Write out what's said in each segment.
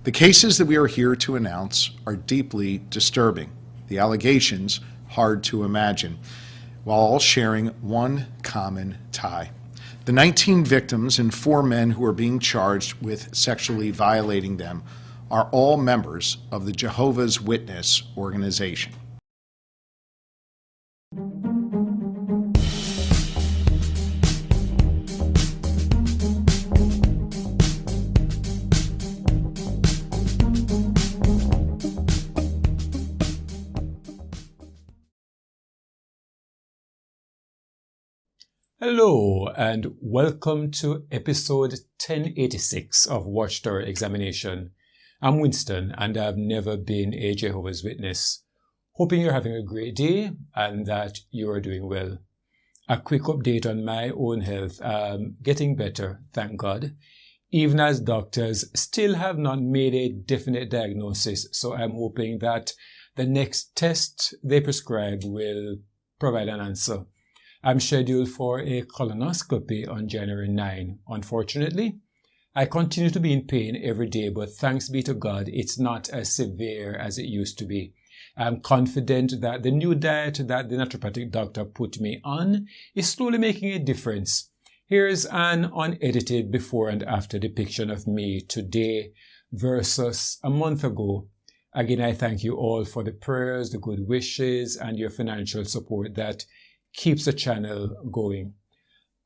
The cases that we are here to announce are deeply disturbing, the allegations hard to imagine, while all sharing one common tie. The 19 victims and 4 men who are being charged with sexually violating them are all members of the Jehovah's Witness organization. Hello and welcome to episode 1086 of Watchtower Examination. I'm Winston and I've never been a Jehovah's Witness. Hoping you're having a great day and that you are doing well. A quick update on my own health. Getting better, thank God. Even as doctors still have not made a definite diagnosis, so I'm hoping that the next test they prescribe will provide an answer. I'm scheduled for a colonoscopy on January 9. Unfortunately, I continue to be in pain every day, but thanks be to God, it's not as severe as it used to be. I'm confident that the new diet that the naturopathic doctor put me on is slowly making a difference. Here's an unedited before and after depiction of me today versus a month ago. Again, I thank you all for the prayers, the good wishes, and your financial support that keeps the channel going.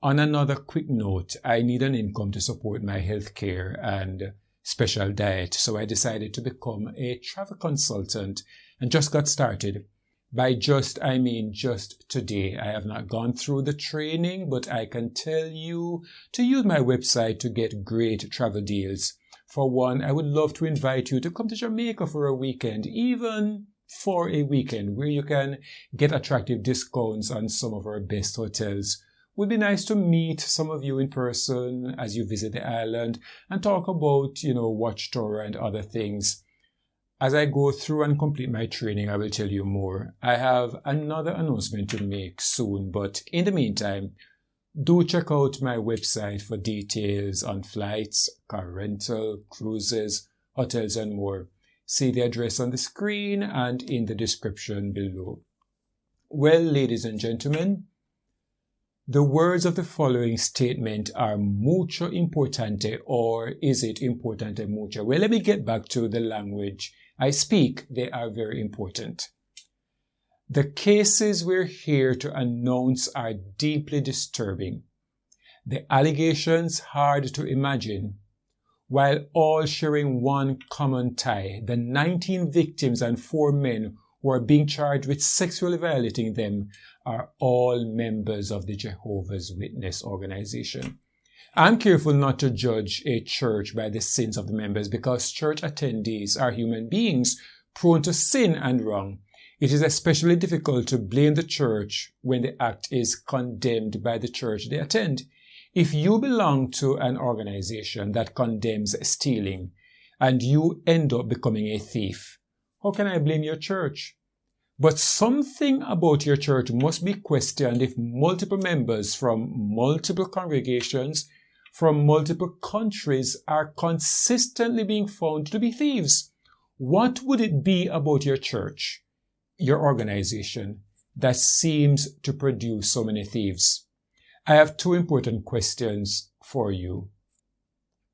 On another quick note, I need an income to support my healthcare and special diet, so I decided to become a travel consultant and just got started. By just, I mean just today. I have not gone through the training, but I can tell you to use my website to get great travel deals. For one, I would love to invite you to come to Jamaica for a weekend, even for a weekend, where you can get attractive discounts on some of our best hotels. Would be nice to meet some of you in person as you visit the island and talk about, Watchtower and other things. As I go through and complete my training, I will tell you more. I have another announcement to make soon, but in the meantime, do check out my website for details on flights, car rental, cruises, hotels, and more. See the address on the screen and in the description below. Well, ladies and gentlemen, the words of the following statement are mucho importante, or is it importante mucho? Well, let me get back to the language I speak. They are very important. The cases we're here to announce are deeply disturbing. The allegations hard to imagine. While all sharing one common tie, the 19 victims and 4 men who are being charged with sexually violating them are all members of the Jehovah's Witness organization. I'm careful not to judge a church by the sins of the members because church attendees are human beings prone to sin and wrong. It is especially difficult to blame the church when the act is condemned by the church they attend. If you belong to an organization that condemns stealing and you end up becoming a thief, how can I blame your church? But something about your church must be questioned if multiple members from multiple congregations from multiple countries are consistently being found to be thieves. What would it be about your church, your organization, that seems to produce so many thieves? I have 2 important questions for you.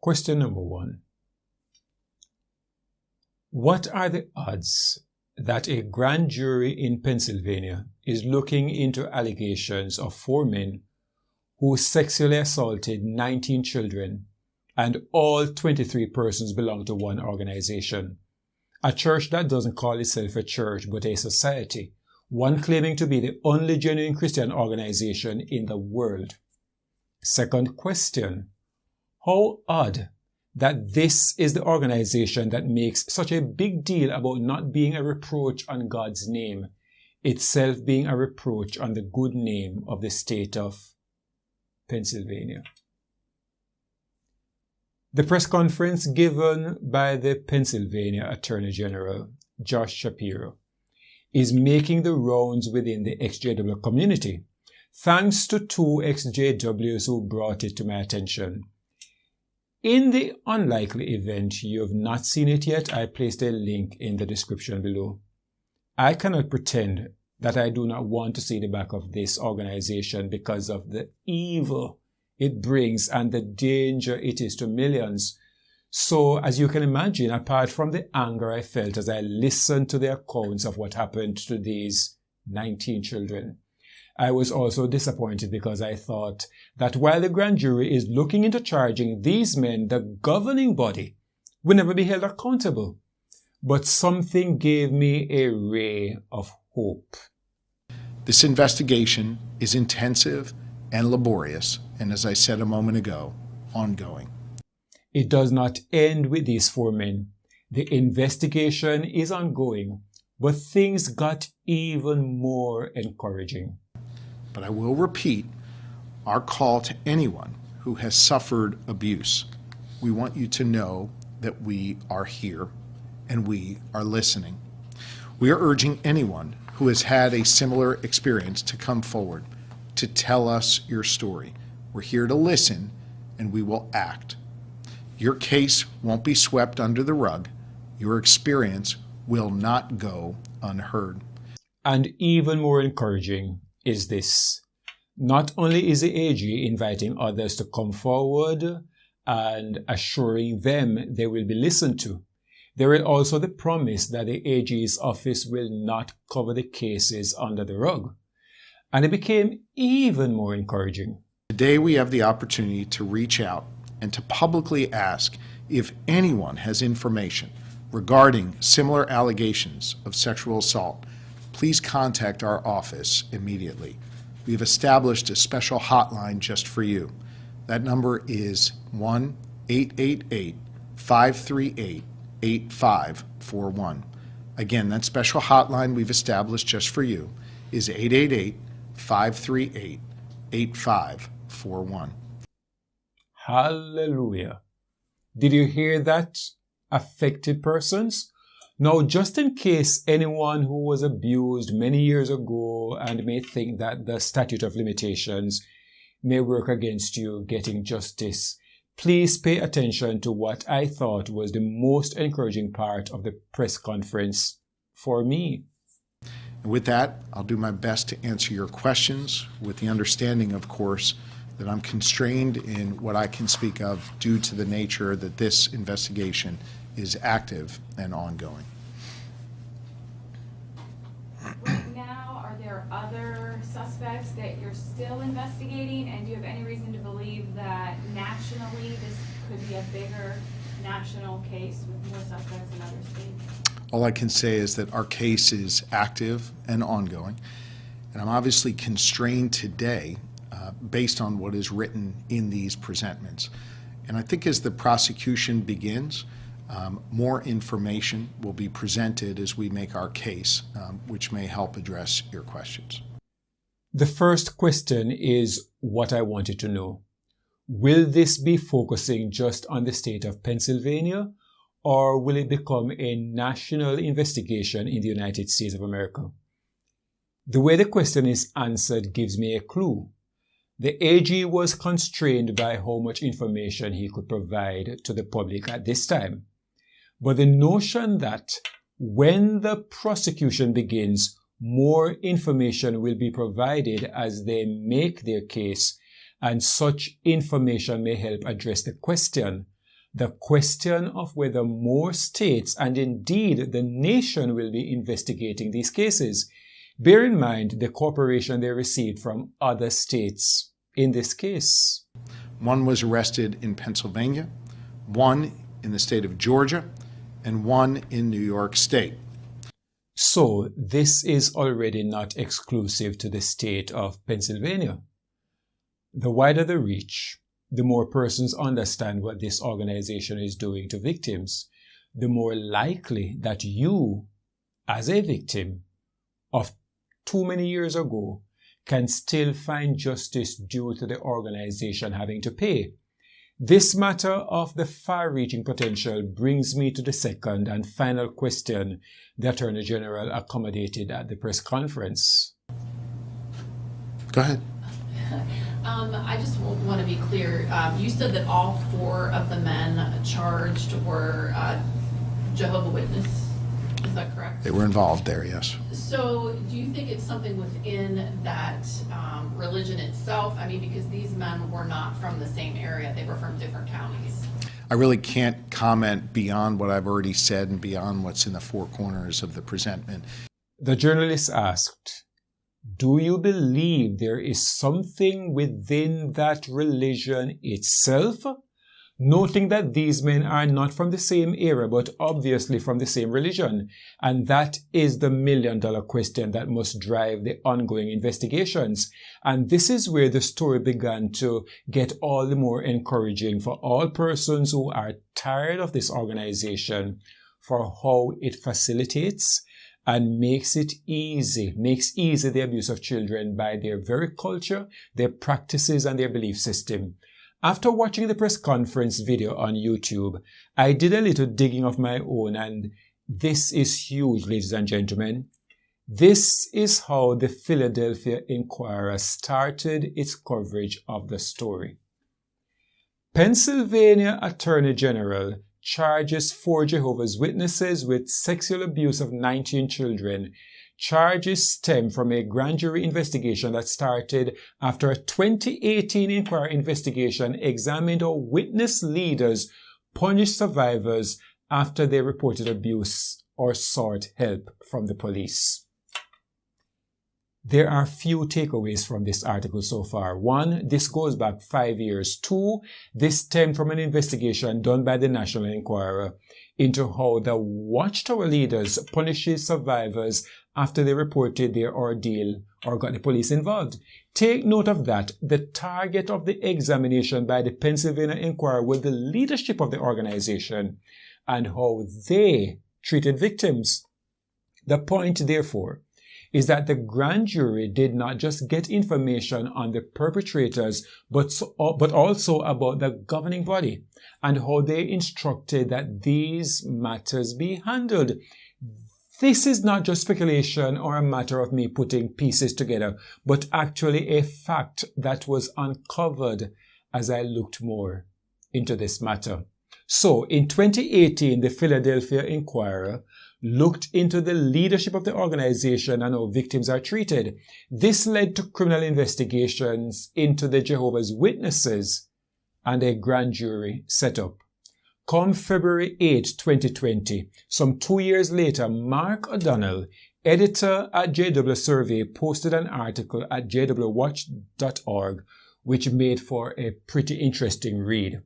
Question number 1. What are the odds that a grand jury in Pennsylvania is looking into allegations of 4 men who sexually assaulted 19 children and all 23 persons belong to one organization? A church that doesn't call itself a church but a society. One claiming to be the only genuine Christian organization in the world. Second question, how odd that this is the organization that makes such a big deal about not being a reproach on God's name, itself being a reproach on the good name of the state of Pennsylvania. The press conference given by the Pennsylvania Attorney General, Josh Shapiro, is making the rounds within the XJW community, thanks to 2 XJWs who brought it to my attention. In the unlikely event you have not seen it yet, I placed a link in the description below. I cannot pretend that I do not want to see the back of this organization because of the evil it brings and the danger it is to millions. So, as you can imagine, apart from the anger I felt as I listened to the accounts of what happened to these 19 children, I was also disappointed because I thought that while the grand jury is looking into charging these men, the governing body will never be held accountable. But something gave me a ray of hope. This investigation is intensive and laborious, and as I said a moment ago, ongoing. It does not end with these 4 men. The investigation is ongoing, but things got even more encouraging. But I will repeat our call to anyone who has suffered abuse. We want you to know that we are here and we are listening. We are urging anyone who has had a similar experience to come forward, to tell us your story. We're here to listen and we will act. Your case won't be swept under the rug. Your experience will not go unheard. And even more encouraging is this. Not only is the AG inviting others to come forward and assuring them they will be listened to, there is also the promise that the AG's office will not cover the cases under the rug. And it became even more encouraging. Today we have the opportunity to reach out and to publicly ask if anyone has information regarding similar allegations of sexual assault. Please contact our office immediately. We have established a special hotline just for you. That number is 1-888-538-8541. Again, that special hotline we've established just for you is 888-538-8541. Hallelujah. Did you hear that, affected persons? Now, just in case anyone who was abused many years ago and may think that the statute of limitations may work against you getting justice, please pay attention to what I thought was the most encouraging part of the press conference for me. And with that, I'll do my best to answer your questions with the understanding, of course, that I'm constrained in what I can speak of due to the nature that this investigation is active and ongoing. Right now, are there other suspects that you're still investigating, and do you have any reason to believe that nationally this could be a bigger national case with more suspects in other states? All I can say is that our case is active and ongoing, and I'm obviously constrained today based on what is written in these presentments. And I think as the prosecution begins, more information will be presented as we make our case, which may help address your questions. The first question is what I wanted to know. Will this be focusing just on the state of Pennsylvania, or will it become a national investigation in the United States of America? The way the question is answered gives me a clue. The AG was constrained by how much information he could provide to the public at this time. But the notion that when the prosecution begins, more information will be provided as they make their case, and such information may help address the question of whether more states and indeed the nation will be investigating these cases. Bear in mind the cooperation they received from other states in this case. One was arrested in Pennsylvania, one in the state of Georgia, and one in New York State. So this is already not exclusive to the state of Pennsylvania. The wider the reach, the more persons understand what this organization is doing to victims, the more likely that you, as a victim of too many years ago, can still find justice due to the organization having to pay. This matter of the far-reaching potential brings me to the second and final question the Attorney General accommodated at the press conference. Go ahead. I just want to be clear. You said that all 4 of the men charged were Jehovah's Witness. Is that correct? They were involved there, yes. So do you think it's something within that religion itself? I mean, because these men were not from the same area. They were from different counties. I really can't comment beyond what I've already said and beyond what's in the 4 corners of the presentment. The journalist asked, do you believe there is something within that religion itself? Noting that these men are not from the same era, but obviously from the same religion. And that is the million-dollar question that must drive the ongoing investigations. And this is where the story began to get all the more encouraging for all persons who are tired of this organization for how it facilitates and makes easy the abuse of children by their very culture, their practices, and their belief system. After watching the press conference video on YouTube, I did a little digging of my own, and this is huge, ladies and gentlemen. This is how the Philadelphia Inquirer started its coverage of the story. Pennsylvania Attorney General charges 4 Jehovah's Witnesses with sexual abuse of 19 children. Charges stem from a grand jury investigation that started after a 2018 inquiry investigation examined how witness leaders punished survivors after they reported abuse or sought help from the police. There are few takeaways from this article so far. 1, this goes back 5 years. 2, this stemmed from an investigation done by the National Enquirer into how the Watchtower leaders punishes survivors after they reported their ordeal or got the police involved. Take note of that. The target of the examination by the Pennsylvania Inquirer was the leadership of the organization and how they treated victims. The point, therefore, is that the grand jury did not just get information on the perpetrators, but also about the governing body and how they instructed that these matters be handled. This is not just speculation or a matter of me putting pieces together, but actually a fact that was uncovered as I looked more into this matter. So, in 2018, the Philadelphia Inquirer looked into the leadership of the organization and how victims are treated. This led to criminal investigations into the Jehovah's Witnesses and a grand jury set up. Come February 8, 2020, some 2 years later, Mark O'Donnell, editor at JW Survey, posted an article at jwwatch.org, which made for a pretty interesting read.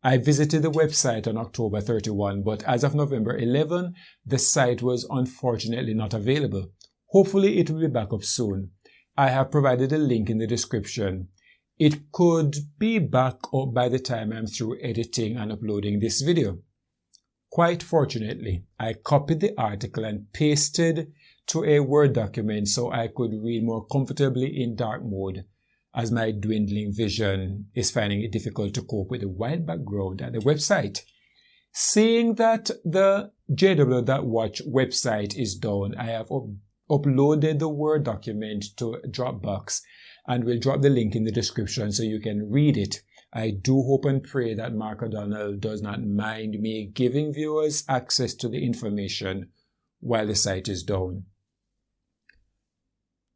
I visited the website on October 31, but as of November 11, the site was unfortunately not available. Hopefully it will be back up soon. I have provided a link in the description. It could be back up by the time I'm through editing and uploading this video. Quite fortunately, I copied the article and pasted to a Word document so I could read more comfortably in dark mode, as my dwindling vision is finding it difficult to cope with the white background at the website. Seeing that the JW.Watch website is down, I have uploaded the Word document to Dropbox and will drop the link in the description so you can read it. I do hope and pray that Mark O'Donnell does not mind me giving viewers access to the information while the site is down.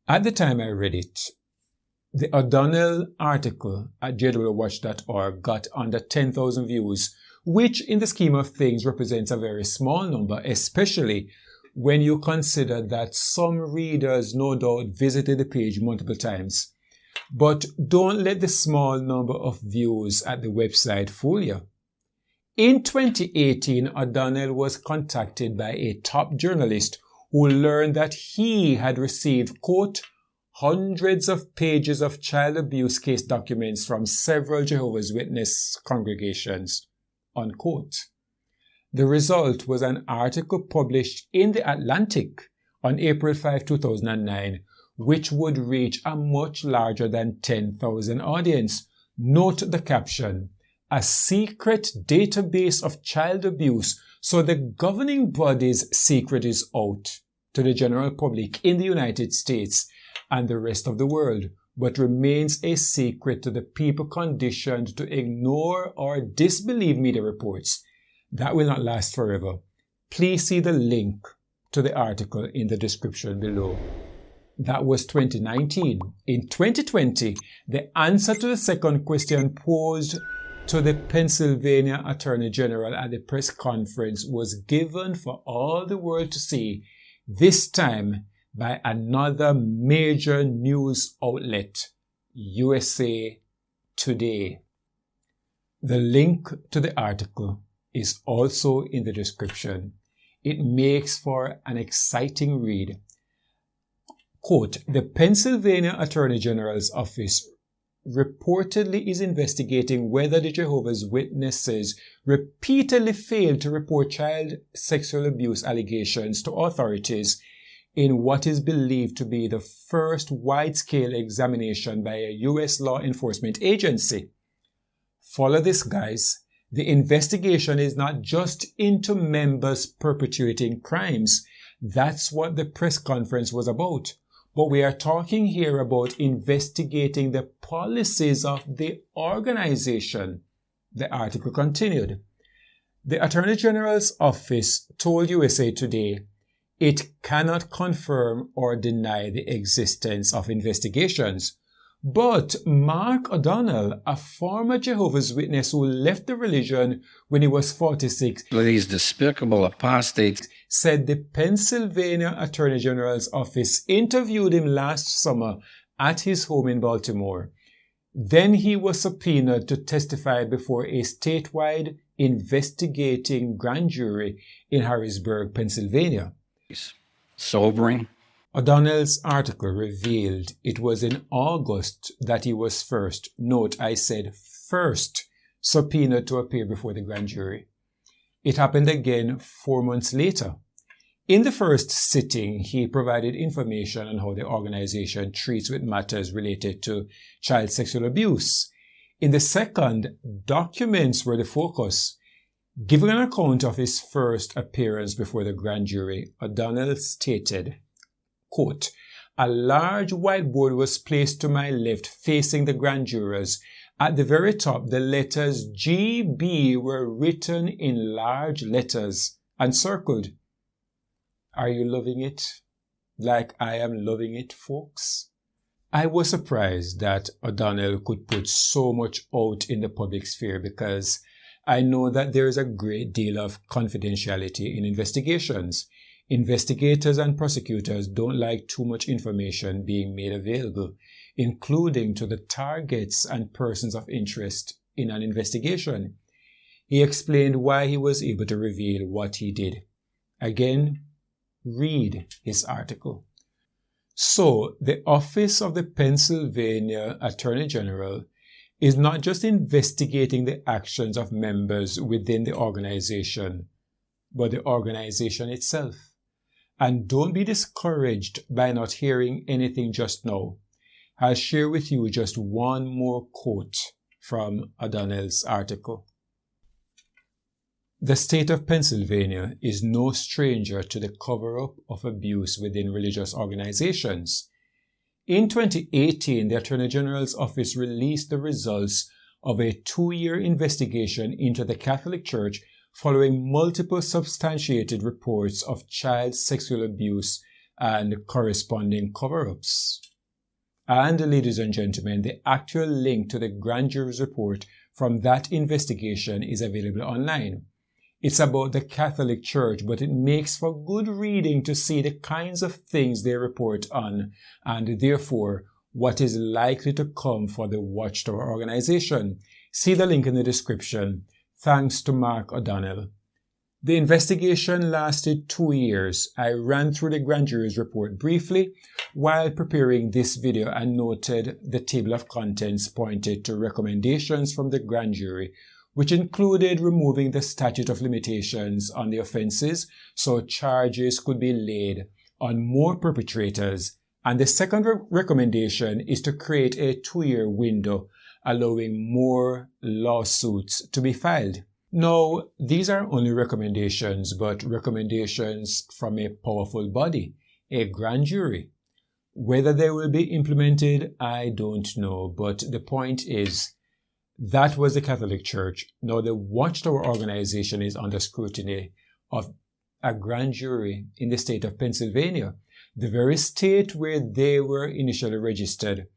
At the time I read it, the O'Donnell article at jwwatch.org got under 10,000 views, which in the scheme of things represents a very small number, especially when you consider that some readers no doubt visited the page multiple times. But don't let the small number of views at the website fool you. In 2018, O'Donnell was contacted by a top journalist who learned that he had received, quote, hundreds of pages of child abuse case documents from several Jehovah's Witness congregations, unquote. The result was an article published in The Atlantic on April 5, 2009, which would reach a much larger than 10,000 audience. Note the caption, a secret database of child abuse, so the governing body's secret is out to the general public in the United States and the rest of the world. but remains a secret to the people conditioned to ignore or disbelieve media reports, that will not last forever. Please see the link to the article in the description below. That was 2019. In 2020, the answer to the second question posed to the Pennsylvania Attorney General at the press conference was given for all the world to see, this time by another major news outlet, USA Today. The link to the article is also in the description. It makes for an exciting read. Quote, the Pennsylvania Attorney General's office reportedly is investigating whether the Jehovah's Witnesses repeatedly failed to report child sexual abuse allegations to authorities in what is believed to be the first wide-scale examination by a U.S. law enforcement agency. Follow this, guys. The investigation is not just into members perpetuating crimes. That's what the press conference was about. But we are talking here about investigating the policies of the organization. The article continued. The Attorney General's office told USA Today it cannot confirm or deny the existence of investigations. But Mark O'Donnell, a former Jehovah's Witness who left the religion when he was 46, these despicable apostates, said the Pennsylvania Attorney General's office interviewed him last summer at his home in Baltimore. Then he was subpoenaed to testify before a statewide investigating grand jury in Harrisburg, Pennsylvania. sobering. O'Donnell's article revealed it was in August that he was first, note I said first, subpoenaed to appear before the grand jury. It happened again 4 months later. In the first sitting, he provided information on how the organization treats with matters related to child sexual abuse. In the second, documents were the focus. Giving an account of his first appearance before the grand jury, O'Donnell stated, quote, a large whiteboard was placed to my left facing the grand jurors. At the very top, the letters GB were written in large letters and circled. Are you loving it? Like I am loving it, folks? I was surprised that O'Donnell could put so much out in the public sphere because I know that there is a great deal of confidentiality in investigations. Investigators and prosecutors don't like too much information being made available, including to the targets and persons of interest in an investigation. He explained why he was able to reveal what he did. Again, read his article. So, the Office of the Pennsylvania Attorney General is not just investigating the actions of members within the organization, but the organization itself. And don't be discouraged by not hearing anything just now. I'll share with you just one more quote from O'Donnell's article. The state of Pennsylvania is no stranger to the cover-up of abuse within religious organizations. In 2018, the Attorney General's office released the results of a 2-year investigation into the Catholic Church following multiple substantiated reports of child sexual abuse and corresponding cover-ups. And, ladies and gentlemen, the actual link to the grand jury's report from that investigation is available online. It's about the Catholic Church, but it makes for good reading to see the kinds of things they report on, and therefore what is likely to come for the Watchtower organization. See the link in the description. Thanks to Mark O'Donnell. The investigation lasted 2 years. I ran through the grand jury's report briefly while preparing this video and noted the table of contents pointed to recommendations from the grand jury, which included removing the statute of limitations on the offenses so charges could be laid on more perpetrators. And the second recommendation is to create a 2-year window, allowing more lawsuits to be filed. Now, these are only recommendations, but recommendations from a powerful body, a grand jury. Whether they will be implemented, I don't know. But the point is, that was the Catholic Church. Now the Watchtower organization is under scrutiny of a grand jury in the state of Pennsylvania, the very state where they were initially registered.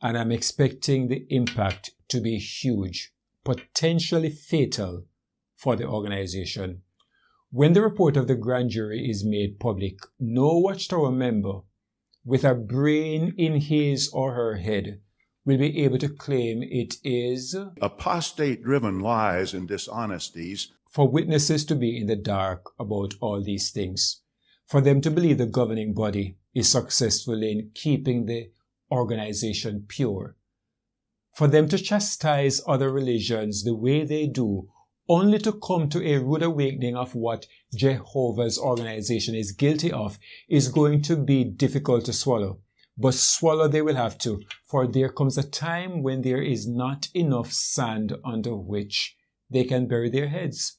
And I'm expecting the impact to be huge, potentially fatal for the organization. When the report of the grand jury is made public, no Watchtower member with a brain in his or her head will be able to claim it is apostate-driven lies and dishonesties. For witnesses to be in the dark about all these things, for them to believe the governing body is successful in keeping the organization pure, for them to chastise other religions the way they do, only to come to a rude awakening of what Jehovah's organization is guilty of, is going to be difficult to swallow. But swallow they will have to, for there comes a time when there is not enough sand under which they can bury their heads.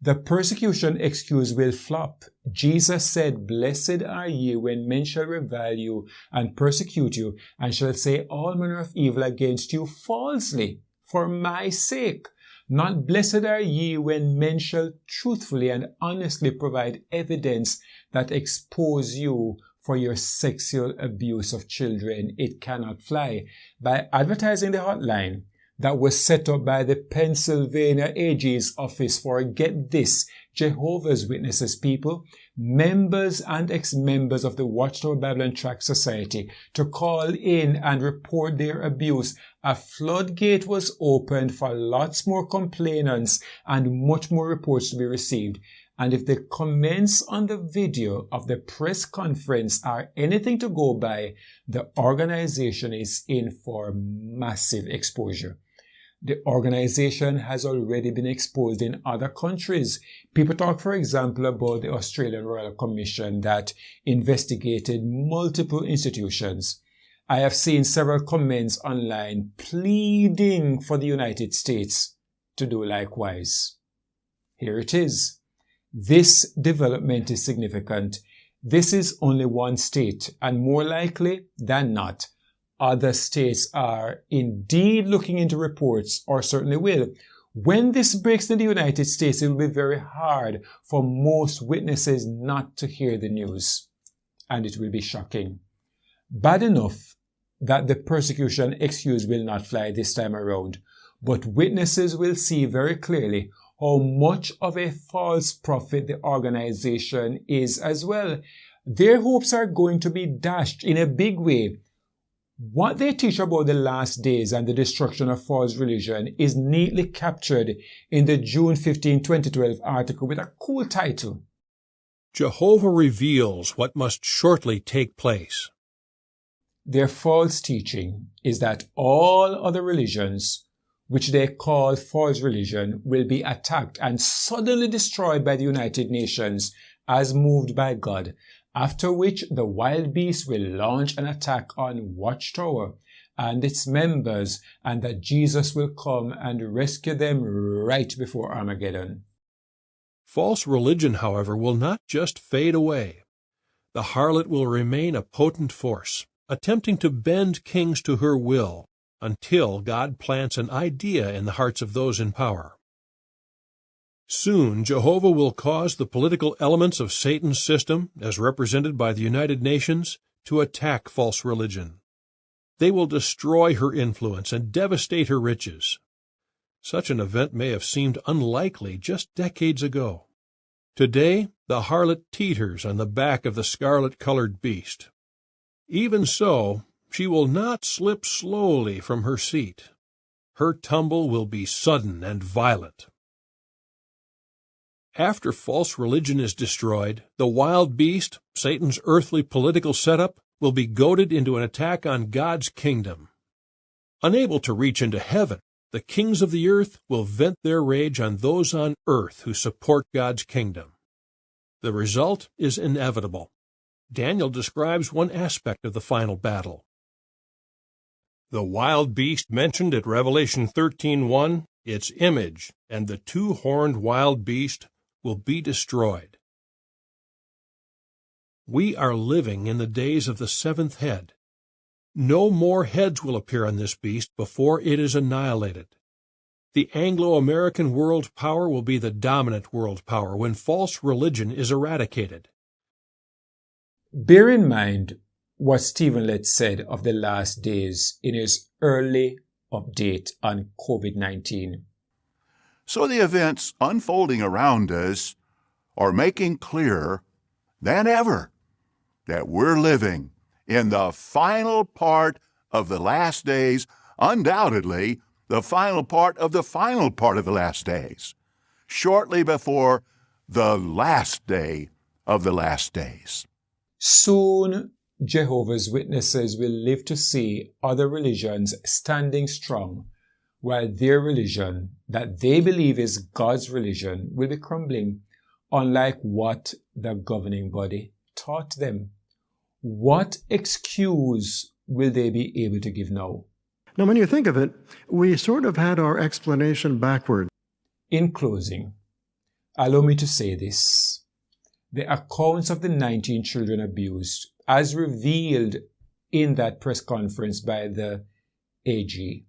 The persecution excuse will flop. Jesus said, "Blessed are ye when men shall revile you and persecute you, and shall say all manner of evil against you falsely, for my sake. Not blessed are ye when men shall truthfully and honestly provide evidence that expose you for your sexual abuse of children. It cannot fly." By advertising the hotline that was set up by the Pennsylvania AG's office for, get this, Jehovah's Witnesses people, members and ex-members of the Watchtower Bible and Tract Society, to call in and report their abuse, a floodgate was opened for lots more complainants and much more reports to be received. And if the comments on the video of the press conference are anything to go by, the organization is in for massive exposure. The organization has already been exposed in other countries. People talk, for example, about the Australian Royal Commission that investigated multiple institutions. I have seen several comments online pleading for the United States to do likewise. Here it is. This development is significant. This is only one state, and more likely than not, other states are indeed looking into reports, or certainly will. When this breaks in the United States, it will be very hard for most witnesses not to hear the news, and it will be shocking. Bad enough that the persecution excuse will not fly this time around, but witnesses will see very clearly how much of a false prophet the organization is as well. Their hopes are going to be dashed in a big way. What they teach about the last days and the destruction of false religion is neatly captured in the June 15, 2012 article with a cool title. Jehovah reveals what must shortly take place. Their false teaching is that all other religions, which they call false religion, will be attacked and suddenly destroyed by the United Nations as moved by God, after which the wild beast will launch an attack on Watchtower and its members, and that Jesus will come and rescue them right before Armageddon. False religion, however, will not just fade away. The harlot will remain a potent force, attempting to bend kings to her will, until God plants an idea in the hearts of those in power. Soon, Jehovah will cause the political elements of Satan's system, as represented by the United Nations, to attack false religion. They will destroy her influence and devastate her riches. Such an event may have seemed unlikely just decades ago. Today, the harlot teeters on the back of the scarlet-colored beast. Even so, she will not slip slowly from her seat. Her tumble will be sudden and violent. After false religion is destroyed, the wild beast, Satan's earthly political setup, will be goaded into an attack on God's kingdom. Unable to reach into heaven, the kings of the earth will vent their rage on those on earth who support God's kingdom. The result is inevitable. Daniel describes one aspect of the final battle. The wild beast mentioned at Revelation 13:1, its image, and the two-horned wild beast will be destroyed. We are living in the days of the seventh head. No more heads will appear on this beast before it is annihilated. The Anglo-American world power will be the dominant world power when false religion is eradicated. Bear in mind what Stephen Letts said of the last days in his early update on COVID-19. So the events unfolding around us are making clearer than ever that we're living in the final part of the last days, undoubtedly the final part of the final part of the last days, shortly before the last day of the last days. Soon, Jehovah's Witnesses will live to see other religions standing strong, while their religion, that they believe is God's religion, will be crumbling, unlike what the governing body taught them. What excuse will they be able to give now? Now, when you think of it, we sort of had our explanation backward. In closing, allow me to say this. The accounts of the 19 children abused, as revealed in that press conference by the AG,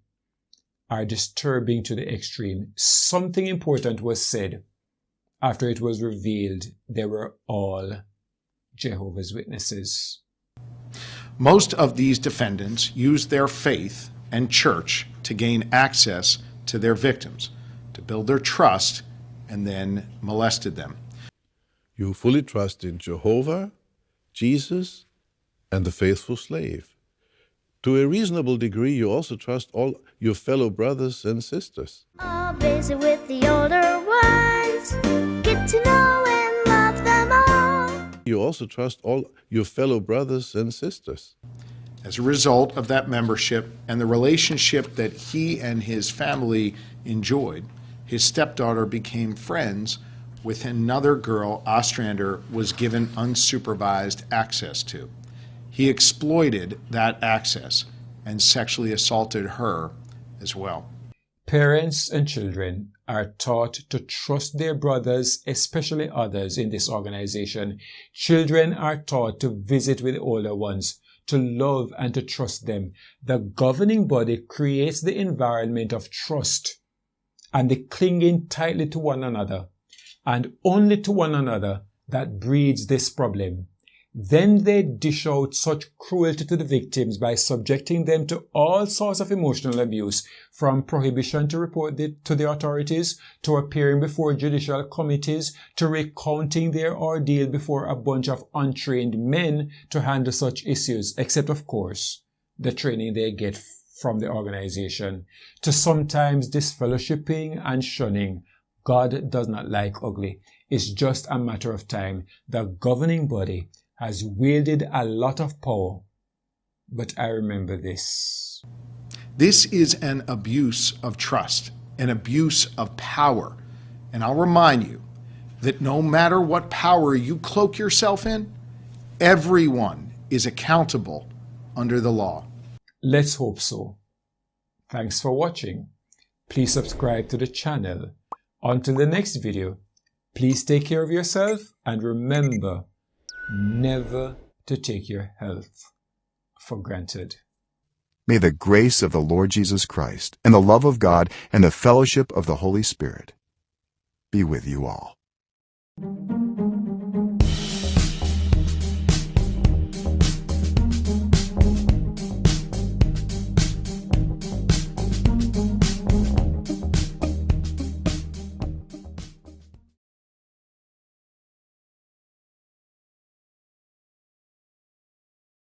are disturbing to the extreme. Something important was said after it was revealed they were all Jehovah's Witnesses. Most of these defendants used their faith and church to gain access to their victims, to build their trust, and then molested them. You fully trust in Jehovah, Jesus, and the faithful slave. To a reasonable degree, you also trust all your fellow brothers and sisters. I'll visit with the older ones, get to know and love them all. You also trust all your fellow brothers and sisters. As a result of that membership and the relationship that he and his family enjoyed, his stepdaughter became friends with another girl Ostrander was given unsupervised access to. He exploited that access and sexually assaulted her as well. Parents and children are taught to trust their brothers, especially others in this organization. Children are taught to visit with older ones, to love and to trust them. The governing body creates the environment of trust and the clinging tightly to one another, and only to one another, that breeds this problem. Then they dish out such cruelty to the victims by subjecting them to all sorts of emotional abuse, from prohibition to report to the authorities, to appearing before judicial committees, to recounting their ordeal before a bunch of untrained men to handle such issues, except, of course, the training they get from the organization, to sometimes disfellowshipping and shunning. God does not like ugly. It's just a matter of time. The governing body has wielded a lot of power, but I remember this. This is an abuse of trust, an abuse of power. And I'll remind you that no matter what power you cloak yourself in, everyone is accountable under the law. Let's hope so. Thanks for watching. Please subscribe to the channel. Until the next video, please take care of yourself and remember never to take your health for granted. May the grace of the Lord Jesus Christ and the love of God and the fellowship of the Holy Spirit be with you all.